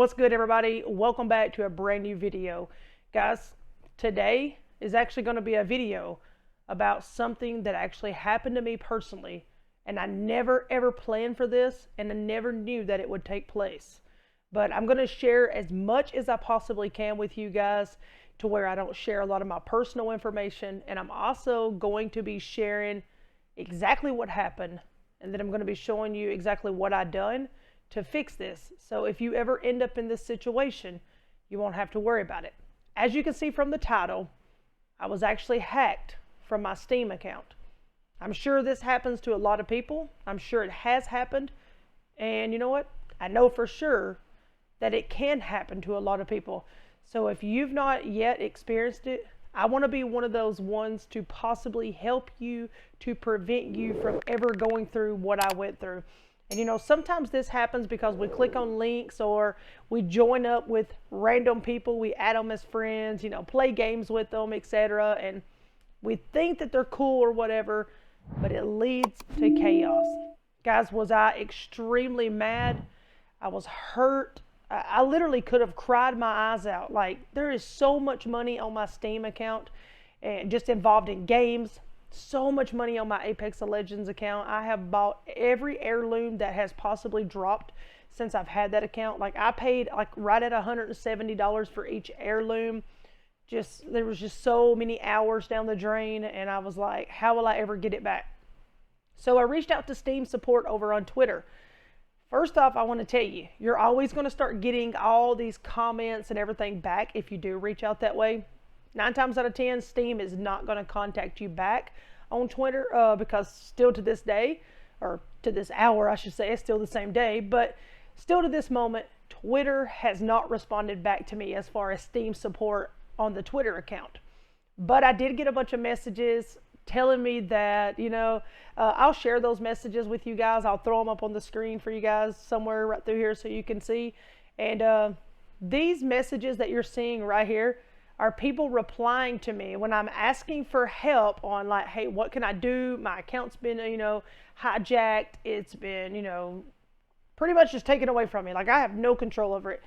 What's good, everybody? Welcome back to a brand new video. Guys, today is actually going to be a video about something that actually happened to me personally, and I never ever planned for this, and I never knew that it would take place. But I'm going to share as much as I possibly can with you guys to where I don't share a lot of my personal information, and I'm also going to be sharing exactly what happened, and then I'm going to be showing you exactly what I done to fix this. So if you ever end up in this situation, you won't have to worry about it. As you can see from the title, I was actually hacked from my Steam account. I'm sure this happens to a lot of people. I'm sure it has happened. And you know what? I know for sure that it can happen to a lot of people. So if you've not yet experienced it, I want to be one of those ones to possibly help you to prevent you from ever going through what I went through. And you know, sometimes this happens because we click on links or we join up with random people, we add them as friends, you know, play games with them, etc. And we think that they're cool or whatever, but it leads to chaos. Guys, was I extremely mad? I was hurt. I literally could have cried my eyes out. Like, there is so much money on my Steam account and just involved in games. So much money on my Apex Legends account. I have bought every heirloom that has possibly dropped since I've had that account. Like, I paid like right at $170 for each heirloom. There was just so many hours down the drain, and I was like, how will I ever get it back? So I reached out to Steam support over on Twitter. First off, I want to tell you, you're always going to start getting all these comments and everything back if you do reach out that way. 9 times out of 10, Steam is not going to contact you back on Twitter because still to this day, or to this hour, I should say, it's still the same day, but still to this moment, Twitter has not responded back to me as far as Steam support on the Twitter account. But I did get a bunch of messages telling me that, you know, I'll share those messages with you guys. I'll throw them up on the screen for you guys somewhere right through here so you can see. And these messages that you're seeing right here are people replying to me when I'm asking for help on, like, hey, what can I do? My account's been, you know, hijacked. It's been, you know, pretty much just taken away from me. Like, I have no control over it.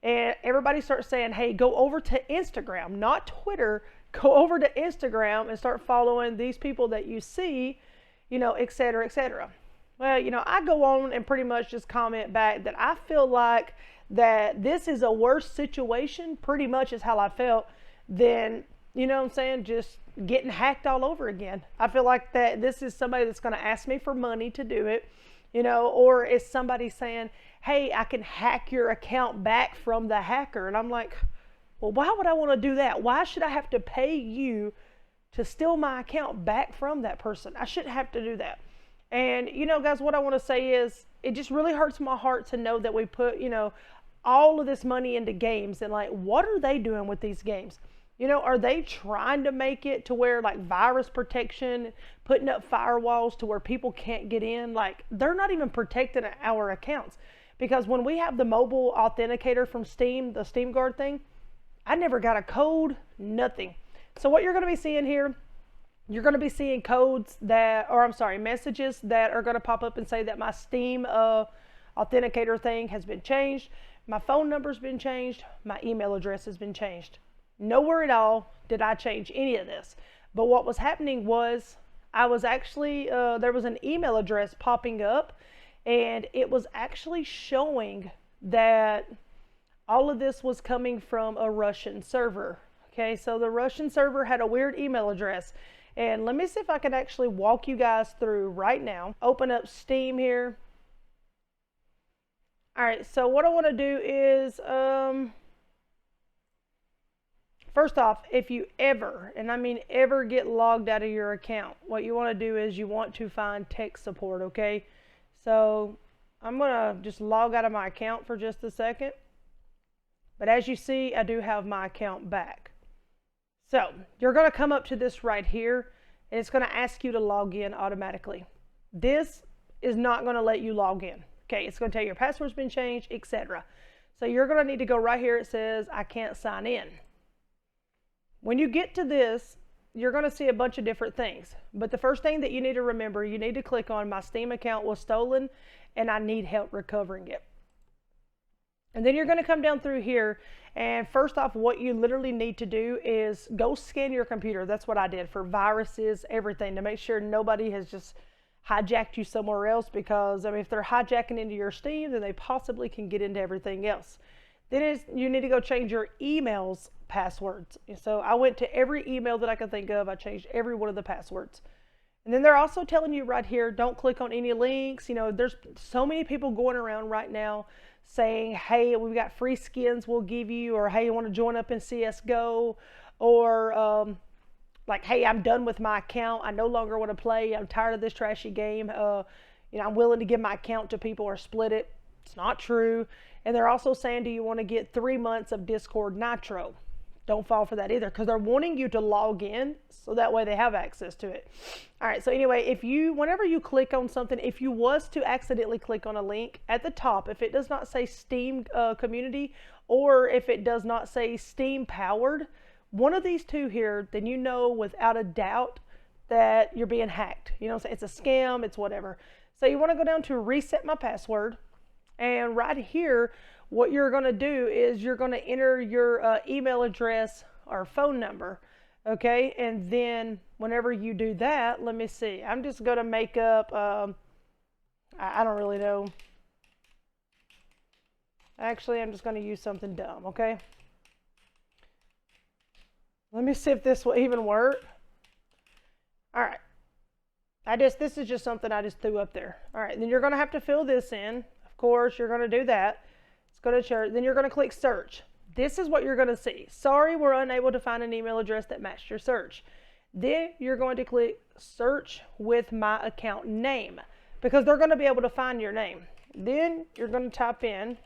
And everybody starts saying, hey, go over to Instagram, not Twitter. Go over to Instagram and start following these people that you see, you know, et cetera, et cetera. Well, you know, I go on and pretty much just comment back that I feel like that this is a worse situation, pretty much is how I felt, than, you know what I'm saying, just getting hacked all over again. I feel like that this is somebody that's going to ask me for money to do it, you know, or is somebody saying, hey, I can hack your account back from the hacker. And I'm like, well, why would I want to do that? Why should I have to pay you to steal my account back from that person? I shouldn't have to do that. And, you know, guys, what I want to say is it just really hurts my heart to know that we put, you know, all of this money into games, and like, what are they doing with these games? You know, are they trying to make it to where, like, virus protection, putting up firewalls to where people can't get in? Like, they're not even protecting our accounts, because when we have the mobile authenticator from Steam, the Steam Guard thing, I never got a code, nothing. So what you're going to be seeing here, you're going to be seeing codes that, or I'm sorry, messages that are going to pop up and say that my Steam authenticator thing has been changed. My phone number's been changed. My email address has been changed. Nowhere at all did I change any of this. But what was happening was I was actually, there was an email address popping up, and it was actually showing that all of this was coming from a Russian server. Okay, so the Russian server had a weird email address. And let me see if I can actually walk you guys through right now. Open up Steam here. All right, so what I want to do is, first off, if you ever, and I mean ever, get logged out of your account, what you want to do is you want to find tech support, okay? So I'm going to just log out of my account for just a second. But as you see, I do have my account back. So you're going to come up to this right here, and it's going to ask you to log in automatically. This is not going to let you log in. Okay, it's going to tell you your password's been changed, etc. So you're going to need to go right here. It says, I can't sign in. When you get to this, you're going to see a bunch of different things. But the first thing that you need to remember, you need to click on my Steam account was stolen and I need help recovering it. And then you're going to come down through here, and first off, what you literally need to do is go scan your computer. That's what I did for viruses, everything, to make sure nobody has just hijacked you somewhere else, because I mean, if they're hijacking into your Steam, then they possibly can get into everything else. Then you need to go change your emails passwords. So I went to every email that I could think of. I changed every one of the passwords. And then they're also telling you right here, don't click on any links. You know, there's so many people going around right now saying, hey, we've got free skins we'll give you, or hey, you want to join up in CSGO, or like, hey, I'm done with my account. I no longer want to play. I'm tired of this trashy game. You know, I'm willing to give my account to people or split it. It's not true. And they're also saying, do you want to get 3 months of Discord Nitro? Don't fall for that either, because they're wanting you to log in so that way they have access to it. All right, so anyway, whenever you click on something, if you was to accidentally click on a link at the top, if it does not say Steam community, or if it does not say Steam powered, one of these two here, then you know without a doubt that you're being hacked. You know what I'm saying? It's a scam, it's whatever. So you want to go down to reset my password, and right here, what you're going to do is you're going to enter your email address or phone number, okay? And then whenever you do that, let me see. I'm just going to make up, I don't really know. Actually, I'm just going to use something dumb, okay? Let me see if this will even work. All right. This is just something I just threw up there. All right, then you're going to have to fill this in. Of course, you're going to do that. Go to church, then you're going to click search. This is what you're going to see. Sorry, we're unable to find an email address that matched your search. Then you're going to click search with my account name, because they're going to be able to find your name. Then you're going to type in,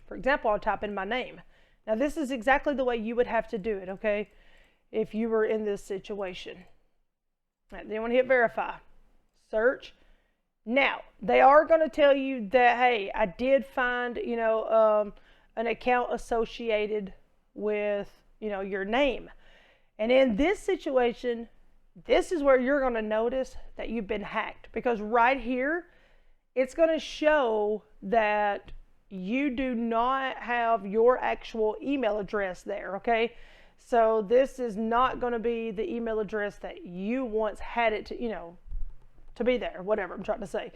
for example, I'll type in my name. Now this is exactly the way you would have to do it, okay, if you were in this situation. All right, then you want to hit verify. Search. Now, they are going to tell you that, hey, I did find, you know, an account associated with, you know, your name. And in this situation, this is where you're going to notice that you've been hacked, because right here, it's going to show that you do not have your actual email address there, okay? So this is not going to be the email address that you once had it to, you know, to be there, whatever I'm trying to say.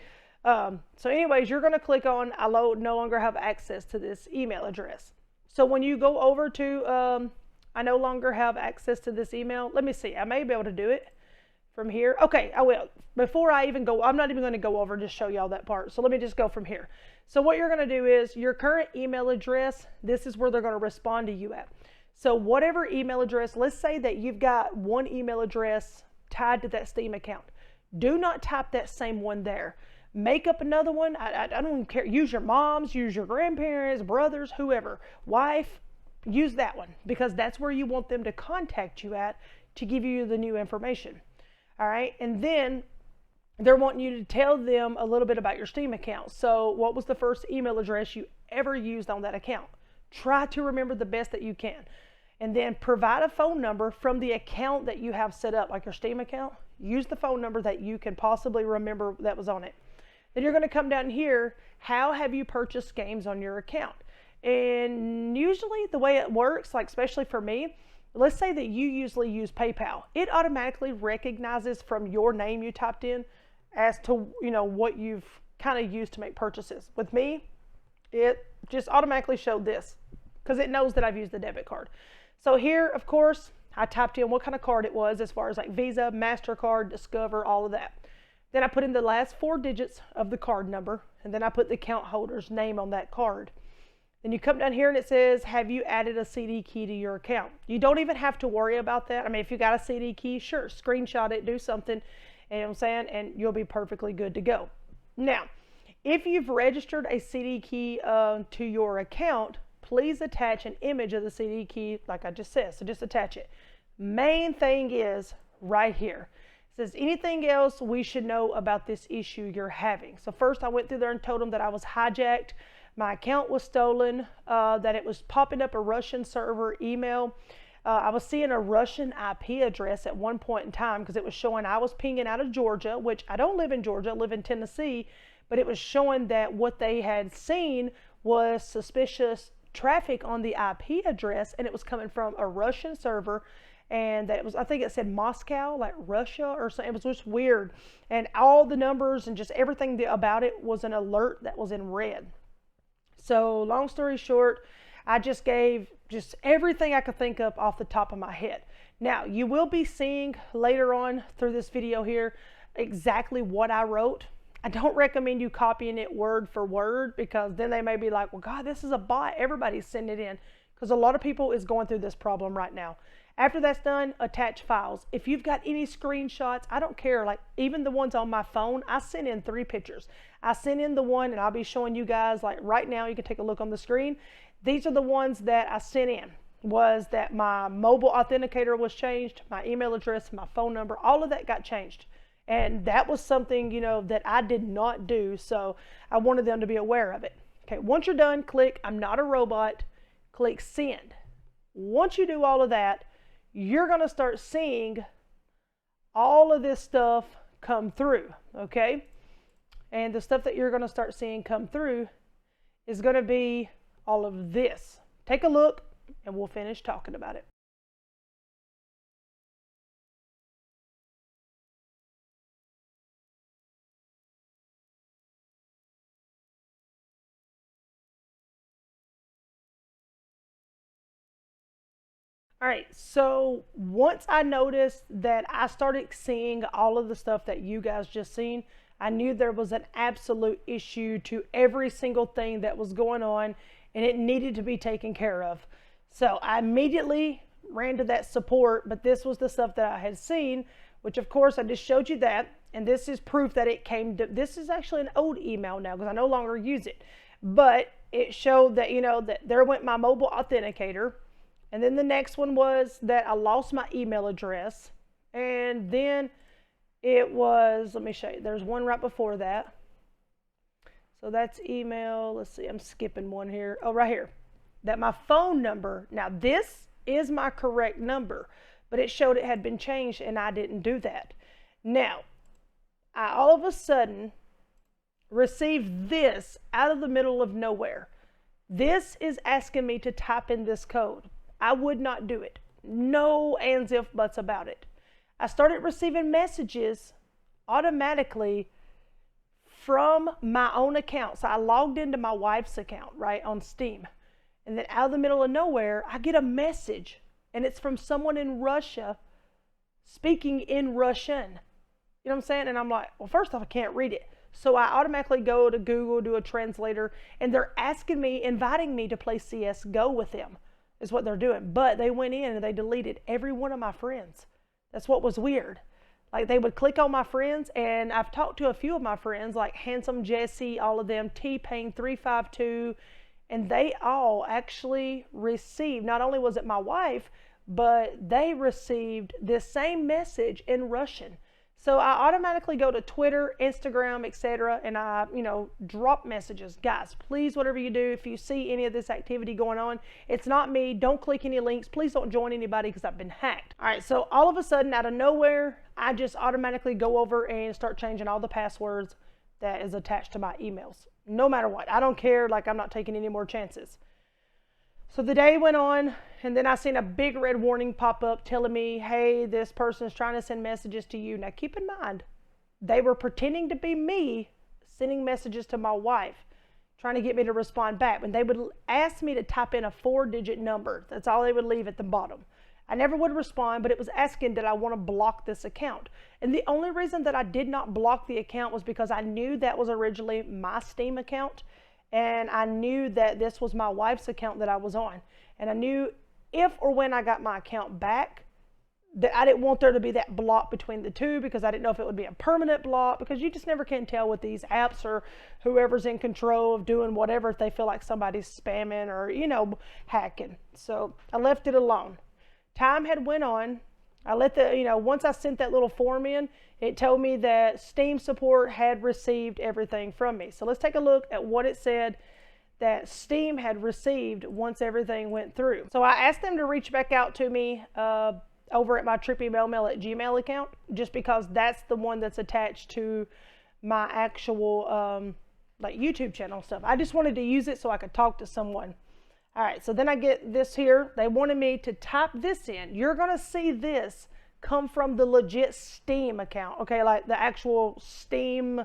So anyways, you're going to click on I no longer have access to this email address. So when you go over to I no longer have access to this email, let me see, I may be able to do it from here. Okay, I will. Before I even go, I'm not even going to go over and just show y'all that part. So let me just go from here. So what you're going to do is your current email address, this is where they're going to respond to you at. So whatever email address, let's say that you've got one email address tied to that Steam account. Do not type that same one there. Make up another one. I don't even care. Use your mom's, use your grandparents, brothers, whoever, wife. Use that one, because that's where you want them to contact you at to give you the new information. All right. And then they're wanting you to tell them a little bit about your Steam account. So what was the first email address you ever used on that account? Try to remember the best that you can. And then provide a phone number from the account that you have set up, like your Steam account. Use the phone number that you can possibly remember that was on it. Then you're going to come down here, how have you purchased games on your account? And usually the way it works, like especially for me, let's say that you usually use PayPal. It automatically recognizes from your name you typed in as to, you know, what you've kind of used to make purchases. With me, it just automatically showed this because it knows that I've used the debit card. So here, of course, I typed in what kind of card it was as far as like Visa, MasterCard, Discover, all of that. Then I put in the last 4 digits of the card number, and then I put the account holder's name on that card. Then you come down here and it says, have you added a CD key to your account? You don't even have to worry about that. I mean, if you got a CD key, sure, screenshot it, do something, you know what I'm saying, and you'll be perfectly good to go. Now, if you've registered a CD key to your account, please attach an image of the CD key like I just said. So just attach it. Main thing is right here. It says anything else we should know about this issue you're having. So first I went through there and told them that I was hijacked. My account was stolen, that it was popping up a Russian server email. I was seeing a Russian IP address at one point in time because it was showing I was pinging out of Georgia, which I don't live in Georgia, I live in Tennessee, but it was showing that what they had seen was suspicious traffic on the IP address, and it was coming from a Russian server, and that it was, I think it said Moscow, like Russia or something. It was just weird, and all the numbers and just everything about it was an alert that was in red. So long story short, I just gave just everything I could think of off the top of my head. Now, you will be seeing later on through this video here exactly what I wrote. I don't recommend you copying it word for word, because then they may be like, well, God, this is a bot. Everybody's sending it in, because a lot of people is going through this problem right now. After that's done, attach files. If you've got any screenshots, I don't care, like even the ones on my phone, I sent in 3 pictures. I sent in the one, and I'll be showing you guys like right now. You can take a look on the screen. These are the ones that I sent in. Was that my mobile authenticator was changed, my email address, my phone number, all of that got changed. And that was something, you know, that I did not do. So I wanted them to be aware of it. Okay, once you're done, click I'm not a robot, click send. Once you do all of that, you're going to start seeing all of this stuff come through, okay? And the stuff that you're going to start seeing come through is going to be all of this. Take a look, and we'll finish talking about it. All right, so once I noticed that I started seeing all of the stuff that you guys just seen, I knew there was an absolute issue to every single thing that was going on, and it needed to be taken care of. So I immediately ran to that support, but this was the stuff that I had seen, which of course I just showed you that, and this is proof that it came to, this is actually an old email now because I no longer use it, but it showed that, you know, that there went my mobile authenticator. And then the next one was that I lost my email address. And then it was, let me show you, there's one right before that. So that's email, let's see, I'm skipping one here. Oh, right here, that my phone number, now this is my correct number, but it showed it had been changed and I didn't do that. Now, I all of a sudden received this out of the middle of nowhere. This is asking me to type in this code. I would not do it. No ands, if, buts about it. I started receiving messages automatically from my own account. So I logged into my wife's account, right, on Steam. And then out of the middle of nowhere, I get a message. And it's from someone in Russia speaking in Russian. You know what I'm saying? And I'm like, well, first off, I can't read it. So I automatically go to Google, do a translator, and they're asking me, inviting me to play CSGO with them. Is what they're doing. But they went in and they deleted every one of my friends. That's what was weird. Like they would click on my friends, and I've talked to a few of my friends like Handsome Jesse, all of them, TPayne 352, and they all actually received, not only was it my wife, but they received this same message in Russian. So I automatically go to Twitter, Instagram, etc., and I, you know, drop messages. Guys, please, whatever you do, if you see any of this activity going on, it's not me. Don't click any links. Please don't join anybody because I've been hacked. All right, so all of a sudden, out of nowhere, I just automatically go over and start changing all the passwords that is attached to my emails. No matter what. I don't care. Like, I'm not taking any more chances. So the day went on, and then I seen a big red warning pop up telling me, hey, this person is trying to send messages to you. Now keep in mind, they were pretending to be me sending messages to my wife, trying to get me to respond back. And they would ask me to type in a 4-digit number. That's all they would leave at the bottom. I never would respond, but it was asking, did I want to block this account? And the only reason that I did not block the account was because I knew that was originally my Steam account. And I knew that this was my wife's account that I was on. And I knew if or when I got my account back, that I didn't want there to be that block between the two, because I didn't know if it would be a permanent block, because you just never can tell with these apps or whoever's in control of doing whatever, if they feel like somebody's spamming or, you know, hacking. So I left it alone. Time had went on. I let the, you know, once I sent that little form in, it told me that Steam support had received everything from me. So let's take a look at what it said that Steam had received once everything went through. So I asked them to reach back out to me over at my TrippyMELMEL@gmail account, just because that's the one that's attached to my actual like YouTube channel stuff. I just wanted to use it so I could talk to someone. All right, so then I get this here. They wanted me to type this in. You're gonna see this come from the legit Steam account, okay? Like the actual Steam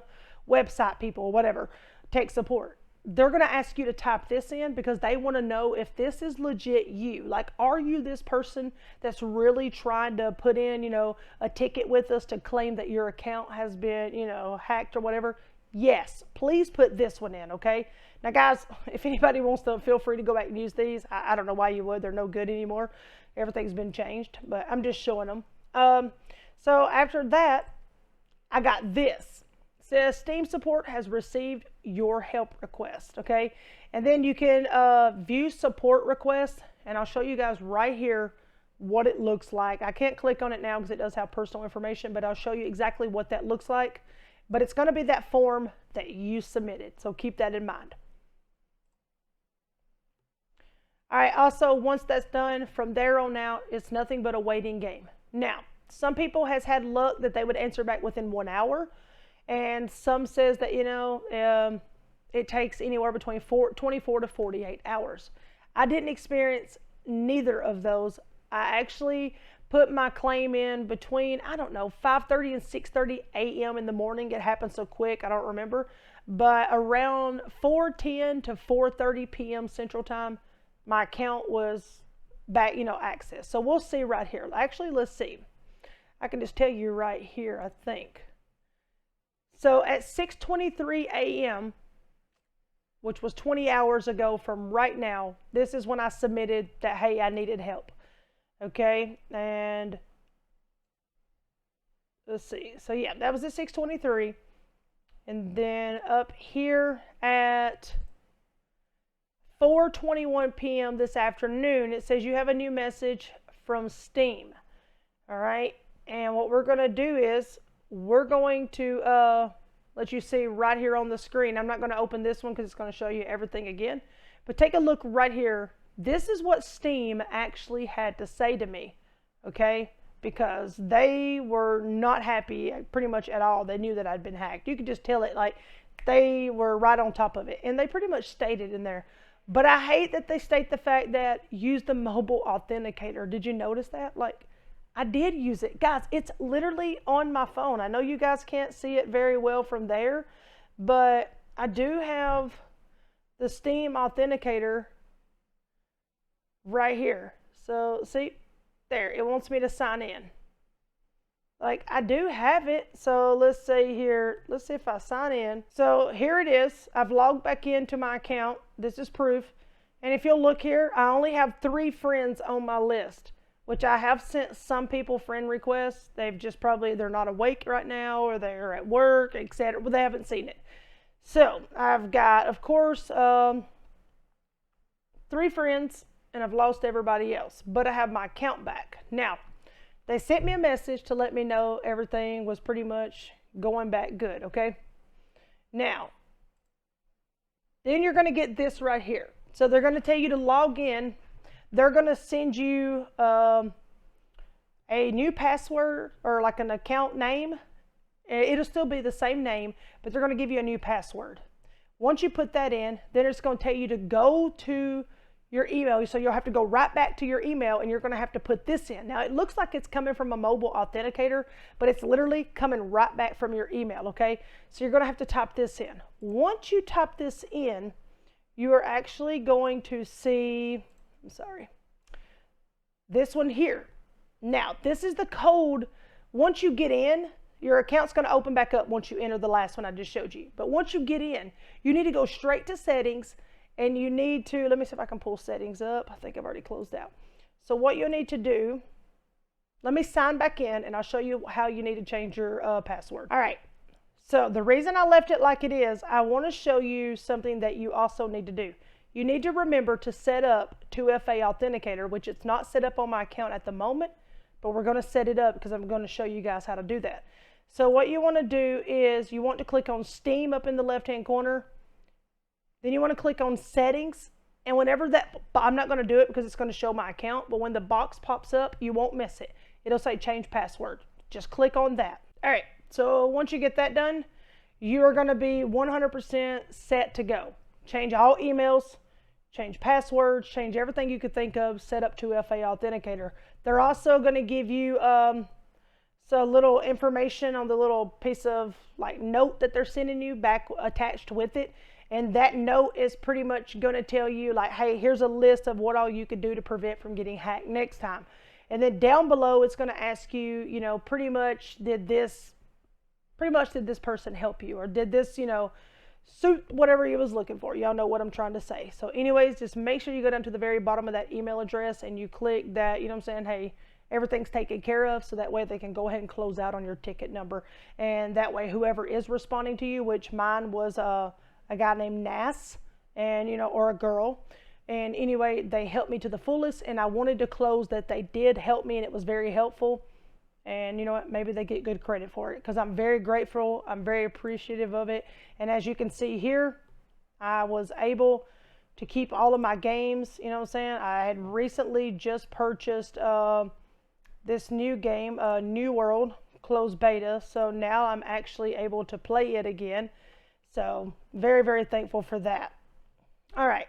website people or whatever, tech support. They're gonna ask you to type this in because they wanna know if this is legit you. Like, are you this person that's really trying to put in, you know, a ticket with us to claim that your account has been, you know, hacked or whatever? Yes, please put this one in, okay? Now, guys, if anybody wants to, feel free to go back and use these. I don't know why you would. They're no good anymore. Everything's been changed, but I'm just showing them. So after that, I got this. It says Steam support has received your help request, okay? And then you can view support requests, and I'll show you guys right here what it looks like. I can't click on it now because it does have personal information, but I'll show you exactly what that looks like. But it's going to be that form that you submitted, so keep that in mind. All right, also, once that's done, from there on out, it's nothing but a waiting game. Now, some people has had luck that they would answer back within 1 hour, and some says that, you know, it takes anywhere between 24 to 48 hours. I didn't experience neither of those. I actually put my claim in between, I don't know, 5:30 and 6:30 a.m. in the morning. It happened so quick, I don't remember. But around 4:10 to 4:30 p.m. Central Time, my account was back, you know, access. So we'll see right here. Actually, let's see. I can just tell you right here, I think. So at 6:23 a.m., which was 20 hours ago from right now, this is when I submitted that, hey, I needed help. Okay, and let's see. So yeah, that was at 6:23. And then up here at 4:21 p.m. this afternoon, it says you have a new message from Steam. All right, and what we're going to do is we're going to let you see right here on the screen. I'm not going to open this one because it's going to show you everything again. But take a look right here. This is what Steam actually had to say to me, okay? Because they were not happy pretty much at all. They knew that I'd been hacked. You could just tell it, like, they were right on top of it. And they pretty much stated in there. But I hate that they state the fact that use the mobile authenticator. Did you notice that? Like, I did use it. Guys, it's literally on my phone. I know you guys can't see it very well from there, but I do have the Steam authenticator right here. So see, there, it wants me to sign in. Like, I do have it. So let's see here. Let's see if I sign in. So here it is. I've logged back into my account. This is proof. And if you'll look here, I only have 3 friends on my list, which I have sent some people friend requests. They've just probably, they're not awake right now, or they're at work, etc. Well, they haven't seen it. So I've got, of course, 3 friends, and I've lost everybody else, but I have my account back. Now, they sent me a message to let me know everything was pretty much going back good, okay? Now, then you're going to get this right here. So they're going to tell you to log in. They're going to send you a new password, or like an account name. It'll still be the same name, but they're going to give you a new password. Once you put that in, then it's going to tell you to go to your email. So you'll have to go right back to your email, and you're going to have to put this in. Now, it looks like it's coming from a mobile authenticator, but it's literally coming right back from your email, okay? So you're going to have to type this in. Once you type this in, you are actually going to see, I'm sorry, this one here. Now, this is the code. Once you get in, your account's going to open back up once you enter the last one I just showed you. But once you get in, you need to go straight to settings, and you need to, let me see if I can pull settings up. I think I've already closed out. So what you'll need to do, let me sign back in, and I'll show you how you need to change your password. All right. So the reason I left it like it is, I want to show you something that you also need to do. You need to remember to set up 2FA Authenticator, which it's not set up on my account at the moment, but we're going to set it up because I'm going to show you guys how to do that. So what you want to do is you want to click on Steam up in the left-hand corner. Then you want to click on Settings. And whenever that, I'm not going to do it because it's going to show my account, but when the box pops up, you won't miss it. It'll say Change Password. Just click on that. All right. So once you get that done, you are going to be 100% set to go. Change all emails, change passwords, change everything you could think of, set up 2FA Authenticator. They're also going to give you so little information on the little piece of like note that they're sending you back attached with it. And that note is pretty much going to tell you like, hey, here's a list of what all you could do to prevent from getting hacked next time. And then down below, it's going to ask you, you know, pretty much did this person help you, or did this, you know, suit whatever you was looking for? Y'all know what I'm trying to say. So anyways, just make sure you go down to the very bottom of that email address and you click that, you know what I'm saying, hey, everything's taken care of, so that way they can go ahead and close out on your ticket number. And that way whoever is responding to you, which mine was a guy named Nas, and you know, or a girl, and anyway, they helped me to the fullest, and I wanted to close that they did help me and it was very helpful. And you know what, maybe they get good credit for it, because I'm very grateful, I'm very appreciative of it. And as you can see here, I was able to keep all of my games. You know what I'm saying, I had recently just purchased this new game, New World closed beta, so now I'm actually able to play it again. So very, very thankful for that. All right,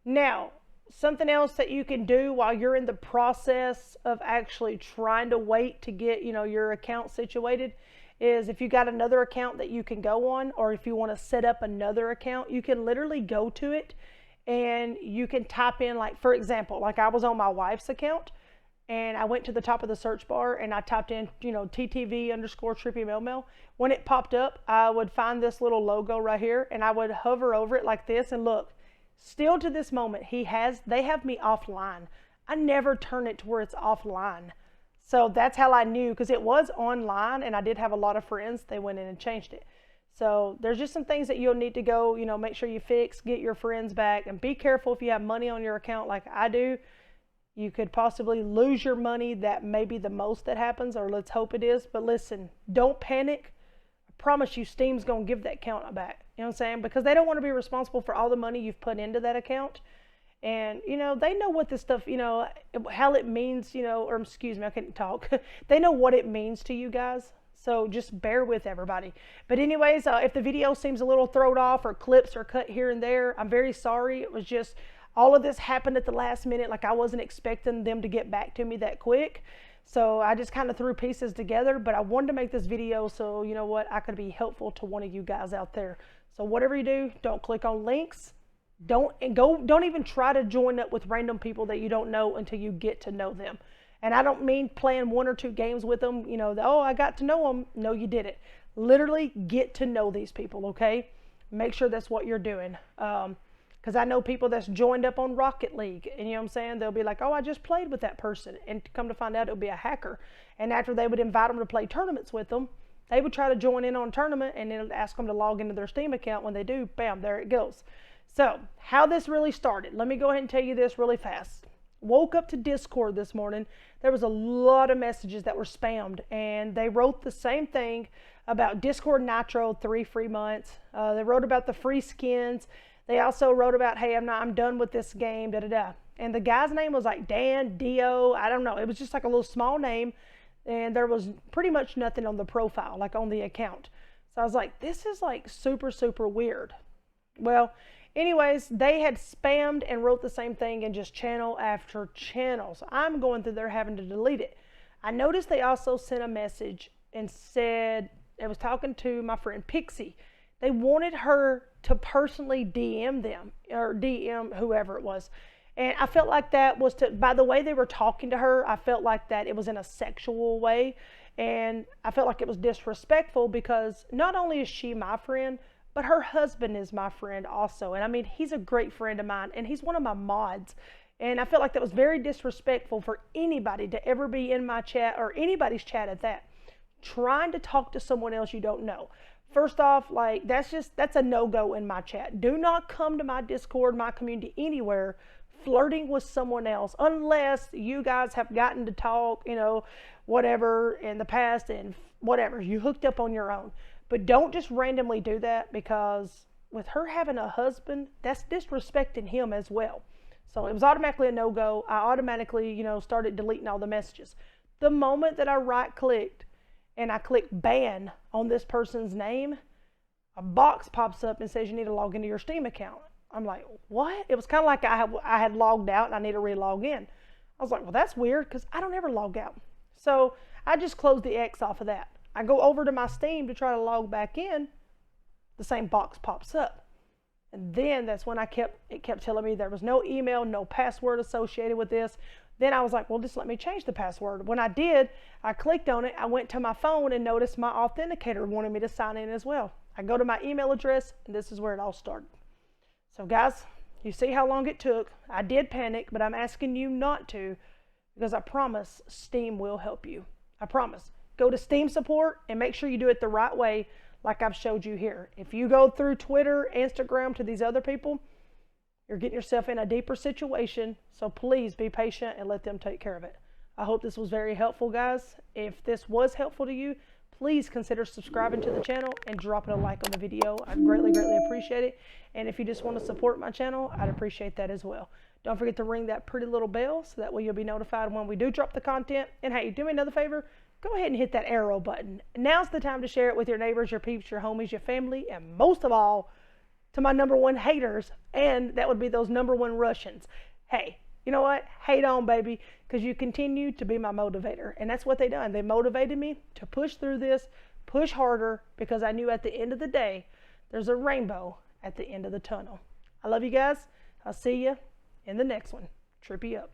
now something else that you can do while you're in the process of actually trying to wait to get, you know, your account situated, is if you got another account that you can go on, or if you want to set up another account, you can literally go to it and you can type in, like, for example, like I was on my wife's account, and I went to the top of the search bar and I typed in, you know, TTV_TrippyMELMEL. When it popped up, I would find this little logo right here and I would hover over it like this, and look, still to this moment, they have me offline. I never turn it to where it's offline. So that's how I knew, because it was online and I did have a lot of friends. They went in and changed it. So there's just some things that you'll need to go, you know, make sure you fix, get your friends back, and be careful if you have money on your account like I do. You could possibly lose your money. That may be the most that happens, or let's hope it is. But listen, don't panic. I promise you, Steam's going to give that account back. You know what I'm saying? Because they don't want to be responsible for all the money you've put into that account. And, you know, they know what this stuff, you know, how it means, you know, or excuse me, I couldn't talk. They know what it means to you guys. So just bear with everybody. But anyways, if the video seems a little thrown off or clips are cut here and there, I'm very sorry. It was just all of this happened at the last minute. Like I wasn't expecting them to get back to me that quick. So I just kind of threw pieces together, but I wanted to make this video so, you know what, I could be helpful to one of you guys out there. So whatever you do, don't click on links. Don't even try to join up with random people that you don't know until you get to know them. And I don't mean playing 1 or 2 games with them, you know, oh, I got to know them. No, you didn't. Literally get to know these people, okay? Make sure that's what you're doing. Because I know people that's joined up on Rocket League, and you know what I'm saying? They'll be like, oh, I just played with that person. And come to find out, it'll be a hacker. And after they would invite them to play tournaments with them, they would try to join in on a tournament, and it'll ask them to log into their Steam account. When they do, bam, there it goes. So how this really started, let me go ahead and tell you this really fast. Woke up to Discord this morning. There was a lot of messages that were spammed, and they wrote the same thing about Discord Nitro 3 free months. They wrote about the free skins. They also wrote about, hey, I'm done with this game, da da da. And the guy's name was like Dan, Dio, I don't know. It was just like a little small name, and there was pretty much nothing on the profile, like on the account. So I was like, this is like super, super weird. Well, anyways, they had spammed and wrote the same thing in just channel after channel. So I'm going through there having to delete it. I noticed they also sent a message and said, I was talking to my friend Pixie. They wanted her to personally DM them, or DM whoever it was. And I felt like that was by the way they were talking to her, I felt like that it was in a sexual way. And I felt like it was disrespectful, because not only is she my friend, but her husband is my friend also. And I mean, he's a great friend of mine, and he's one of my mods. And I felt like that was very disrespectful for anybody to ever be in my chat, or anybody's chat at that, trying to talk to someone else you don't know. First off, like, that's a no-go in my chat. Do not come to my Discord, my community, anywhere flirting with someone else, unless you guys have gotten to talk, you know, whatever in the past, and whatever, you hooked up on your own. But don't just randomly do that, because with her having a husband, that's disrespecting him as well. So it was automatically a no-go. I automatically, you know, started deleting all the messages. The moment that I right-clicked and I clicked ban on this person's name, a box pops up and says you need to log into your Steam account. I'm like, what? It was kind of like I had logged out and I need to re-log in. I was like, well, that's weird because I don't ever log out. So I just closed the X off of that. I go over to my Steam to try to log back in. The same box pops up. And then that's when it kept telling me there was no email, no password associated with this. Then I was like, well, just let me change the password. When I did, I clicked on it. I went to my phone and noticed my Authenticator wanted me to sign in as well. I go to my email address, and this is where it all started. So guys, you see how long it took. I did panic, but I'm asking you not to, because I promise Steam will help you. I promise. Go to Steam support and make sure you do it the right way, like I've showed you here. If you go through Twitter, Instagram to these other people, you're getting yourself in a deeper situation. So please be patient and let them take care of it. I hope this was very helpful, guys. If this was helpful to you, please consider subscribing to the channel and dropping a like on the video. I'd greatly, greatly appreciate it. And if you just want to support my channel, I'd appreciate that as well. Don't forget to ring that pretty little bell so that way you'll be notified when we do drop the content. And hey, do me another favor. Go ahead and hit that arrow button. Now's the time to share it with your neighbors, your peeps, your homies, your family, and most of all, to my #1 haters, and that would be those #1 Russians. Hey, you know what? Hate on, baby, because you continue to be my motivator. And that's what they done. They motivated me to push through this, push harder, because I knew at the end of the day, there's a rainbow at the end of the tunnel. I love you guys. I'll see you in the next one. Trippy up.